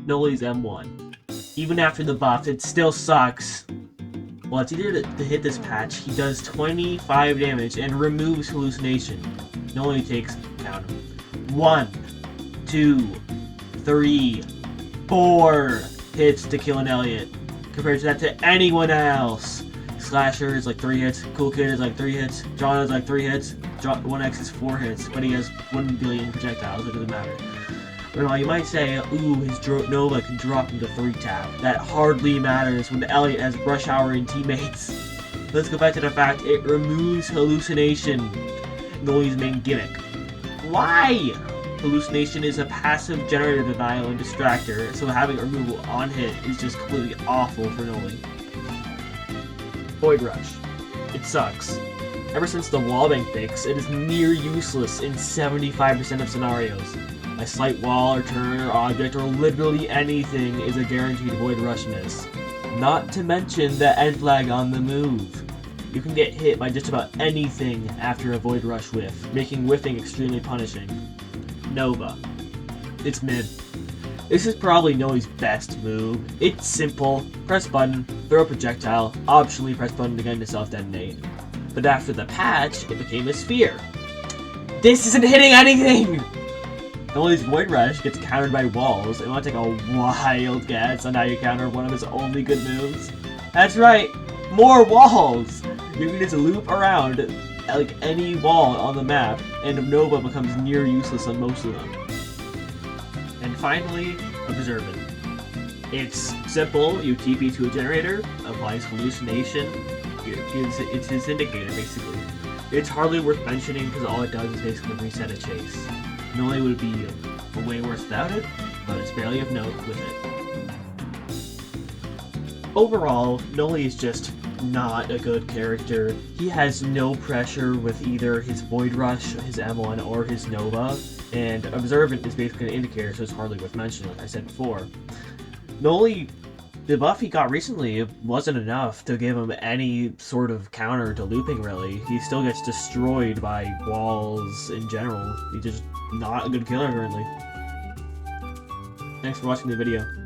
Noli's M1. Even after the buff, it still sucks. Well, it's easier to hit this patch. He does 25 damage and removes hallucination. Noli takes, count them, 1, 2, 3, 4 hits to kill an Elliot. Compared to that to anyone else. Slasher is like 3 hits, Cool Kid is like 3 hits, John is like 3 hits, 1X is 4 hits, but he has 1 billion projectiles, it doesn't matter. But while you might say, ooh, his Nova can drop into 3-tap. That hardly matters when Elliot has Rush Hour and teammates. Let's go back to the fact it removes hallucination, Noli's main gimmick. Why? Hallucination is a passive generator denial and distractor, so having removal on hit is just completely awful for Noli. Void Rush. It sucks. Ever since the wallbang fix, it is near useless in 75% of scenarios. A slight wall or turn or object or literally anything is a guaranteed Void Rush miss. Not to mention the end lag on the move. You can get hit by just about anything after a Void Rush whiff, making whiffing extremely punishing. Nova. It's mid. This is probably Noli's best move. It's simple. Press button, throw a projectile, optionally press button again to self-detonate. But after the patch, it became a sphere. This isn't hitting anything! Noli's Void Rush gets countered by walls, and want to take a wild guess on how you counter one of his only good moves? That's right, more walls! You can just loop around like any wall on the map, and Nova becomes near useless on most of them. And finally, Observant. It's simple, you TP to a generator, applies hallucination, it's his indicator basically. It's hardly worth mentioning because all it does is basically reset a chase. Noli would be way worse without it, but it's barely of note with it. Overall, Noli is just not a good character. He has no pressure with either his Void Rush, his M1, or his Nova, and Observant is basically an indicator, so it's hardly worth mentioning, like I said before. Noli, the buff he got recently wasn't enough to give him any sort of counter to looping, really. He still gets destroyed by walls in general. He's just not a good killer currently. Thanks for watching the video.